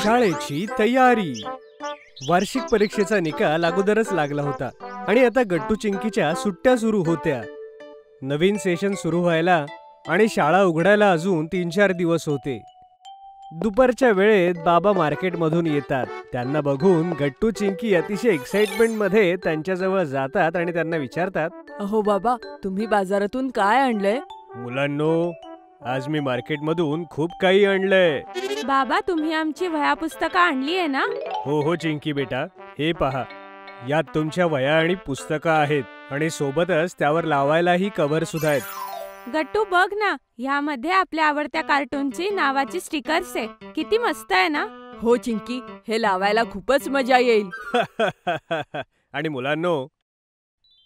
शाळेची तयारी. वार्षिक परीक्षेचा निकाल अगोदरच लागला होता आणि आता गट्टू चिंकीच्या सुट्ट्या सुरू होत्या. नवीन सेशन सुरू व्हायला आणि शाळा उघडायला अजून 3-4 दिवस होते. दुपारच्या वेळेत बाबा मार्केटमधून येतात. त्यांना बघून गट्टू चिंकी अतिशय एक्साइटमेंट मध्ये त्यांच्याजवळ जातात आणि त्यांना विचारतात, अहो बाबा, तुम्ही बाजारातून काय आणलंय? मुलांनो, आज मी मार्केटमधून खूप काही आणलंय. बाबा, तुम्ही आमची वह्या पुस्तकं आणली आहे ना? हो हो चिंकी बेटा, हे पहा, यात तुमच्या वह्या आणि पुस्तकं आहेत आणि सोबतच त्यावर लावायलाही कव्हर सुद्धा आहेत. गट्टू बघ ना, ह्यामध्ये आपल्या आवडत्या कार्टूनची नावाची स्टिकर्स आहे. किती मस्त आहे ना? हो चिंकी, हे लावायला खूपच मजा येईल. आणि मुलांनो,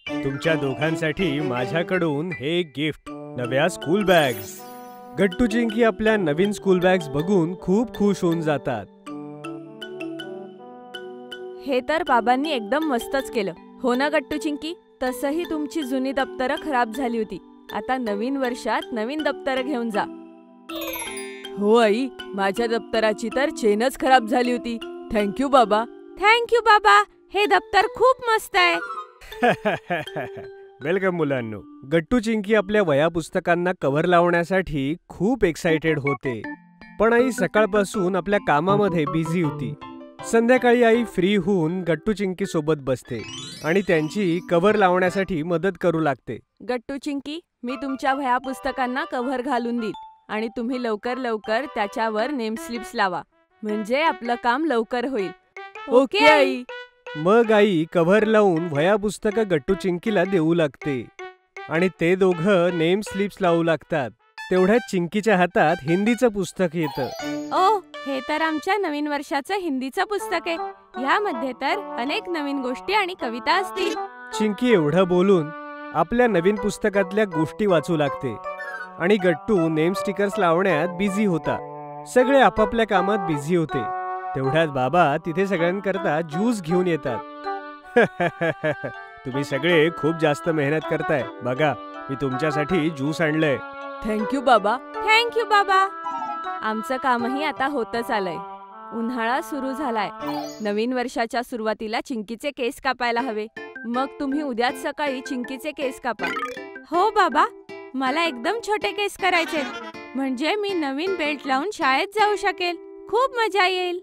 तुमच्या दोघांसाठी माझ्याकडून हे गिफ्ट, नव्या स्कूल बॅग्स. गट्टू चिंकी आपल्या नवीन स्कूल बॅग्स बघून खूप खुश होऊन जातात. हे तर बाबांनी एकदम मस्तच केलं. हो ना गट्टू चिंकी? तसंही तुमची जुनी दप्तरं खराब झाली होती. आता नवीन वर्षात नवीन दप्तरं घेऊन जा. हो आई, माझ्या दप्तराची तर चेनच खराब झाली होती. थँक्यू बाबा. थँक्यू बाबा, हे दप्तर खूप मस्त आहे. वेलकम मुलांनो. गट्टू चिंकी आपल्या वह्या पुस्तकांना कव्हर लावण्यासाठी खूप एक्साइटेड होते. पण आई सकाळपासून आपल्या कामामध्ये बिझी होती. संध्याकाळी आई फ्री होऊन गट्टू चिंकी सोबत बसते आणि त्यांची कव्हर लावण्यासाठी मदत करू लागते. गट्टू चिंकी, मी तुमच्या वह्या पुस्तकांना कव्हर घालून देईल आणि तुम्ही लवकर लवकर त्याच्यावर नेम स्लिप्स लावा, म्हणजे आपलं काम लवकर होईल. Okay I. मग आई कव्हर लावून वह्या पुस्तकं गट्टू चिंकीला देऊ लागते आणि ते दोघं नेम स्लिप्स लावू लागतात. तेवढ्यात चिंकीच्या हातात हिंदीचं पुस्तक येतं. ओ, हे तर आमच्या नवीन वर्षाचं हिंदीचं पुस्तक आहे. ह्यामध्ये तर अनेक नवीन गोष्टी आणि कविता असतील. चिंकी एवढं बोलून आपल्या नवीन पुस्तकातल्या गोष्टी वाचू लागते आणि गट्टू नेम स्टिकर्स लावण्यात बिझी होता. सगळे आपापल्या कामात बिझी होते. तेवढ्यात बाबा तिथे सगळ्यांकरता ज्यूस घेऊन येतात. तुम्ही सगळे खूप जास्त मेहनत करताय. बघा, मी तुमच्यासाठी ज्यूस आणलंय. थँक्यू बाबा. थँक्यू बाबा. आमचं कामही आता होतच आलंय. उन्हाळा सुरू झालाय. नवीन वर्षाच्या सुरुवातीला चिंकीचे केस कापायला हवे. मग तुम्ही उद्याच सकाळी चिंकीचे केस कापा. हो बाबा, मला एकदम छोटे केस करायचे, म्हणजे मी नवीन बेल्ट लावून शाळेत जाऊ शकेल. खूप मजा येईल.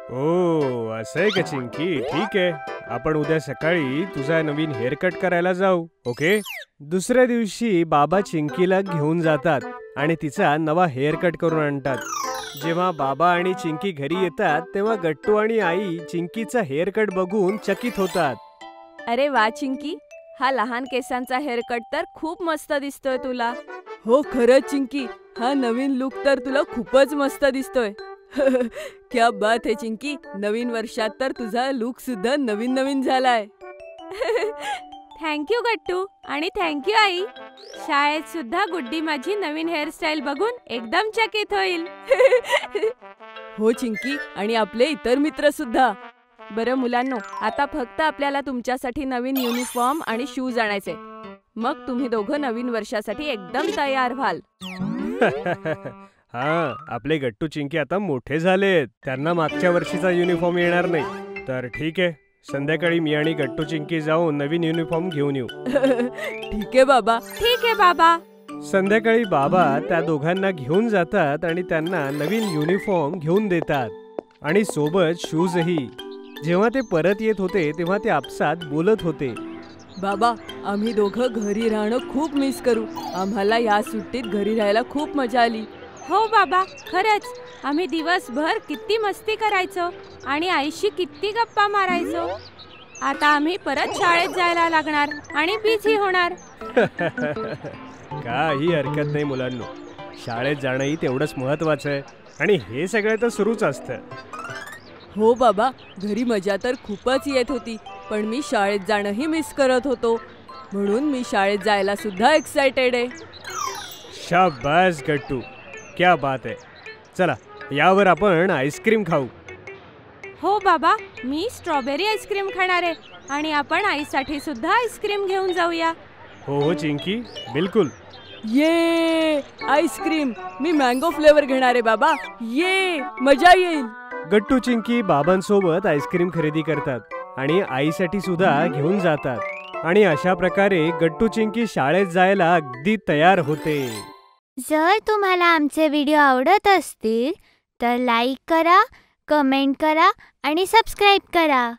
ओ, असं आहे का चिंकी? ठीक आहे, आपण उद्या सकाळी तुझा नवीन हेअर कट करायला जाऊ. ओके. दुसऱ्या दिवशी बाबा चिंकीला घेऊन जातात आणि तिचा नवा हेअर कट करून आणतात. जेव्हा बाबा आणि चिंकी घरी येतात तेव्हा गट्टू आणि आई चिंकीचा हेअर कट बघून चकित होतात. अरे वा चिंकी, हा लहान केसांचा हेअर कट तर खूप मस्त दिसतोय तुला. हो खरंच चिंकी, हा नवीन लुक तर तुला खूपच मस्त दिसतोय. क्या बात है चिंकी, नवीन वर्षात तर तुझा लुक सुद्धा नवीन नवीन झालाय. थँक्यू गट्टू आणि थँक्यू आई. शाळेत सुद्धा गुड्डी माझी नवीन हेअरस्टाईल बघून एकदम चकित होईल. हो चिंकी, आणि आपले इतर मित्र सुद्धा. बरं मुलांनो, आता फक्त आपल्याला तुमच्यासाठी नवीन युनिफॉर्म आणि शूज आणायचे. मग तुम्ही दोघं नवीन वर्षासाठी एकदम तयार व्हाल. हा, आपले गट्टू चिंकी आता मोठे झालेत. त्यांना मागच्या वर्षीचा युनिफॉर्म येणार नाही. तर ठीक आहे, संध्याकाळी मी आणि गट्टू चिंकी जाऊन नवीन युनिफॉर्म घेऊन येऊ. ठीक आहे बाबा. ठीक आहे बाबा. संध्याकाळी बाबा त्या दोघांना घेऊन जातात आणि त्यांना नवीन युनिफॉर्म घेऊन देतात आणि सोबत शूजही. जेव्हा ते परत येत होते तेव्हा ते आपसात बोलत होते, बाबा, आम्ही दोघं घरी राहणं खूप मिस करू. आम्हाला या सुट्टीत घरी राहायला खूप मजा आली. हो बाबा, खरंच. आम्ही दिवसभर किती मस्ती करायचो आणि आईशी किती गप्पा मारायचो. आता आम्ही परत शाळेत जायला लागणार आणि बिझी होणार. काही हरकत नाही मुलांनो, शाळेत जाणंही तेवढंच महत्वाचं आहे आणि हे सगळं तर सुरूच असतं. हो बाबा, घरी मजा तर खूपच येत होती, पण मी शाळेत जाणंही मिस करत होतो. म्हणून मी शाळेत जायला सुद्धा एक्साइटेड आहे. शाबास गट्टू, क्या बात आहे. चला, यावर आपण आईस्क्रीम खाऊ. हो बाबा, मी स्ट्रॉबेरी आईस्क्रीम खाणार आहे आणि आपण आईसाठी सुद्धा आईस्क्रीम घेऊन जाऊया. हो हो चिंकी, बिलकुल. ये आईस्क्रीम, मी मँगो फ्लेवर घेणार आहे बाबा. ये मजा येईल. गट्टू चिंकी बाबांसोबत आईस्क्रीम खरेदी करतात आणि आईसाठी सुद्धा घेऊन जातात आणि अशा प्रकारे गट्टू चिंकी शाळेत जायला अगदी तयार होते. जर तुम्हाला आमचे व्हिडिओ आवडत असतील तर लाईक करा, कमेंट करा आणि सबस्क्राईब करा.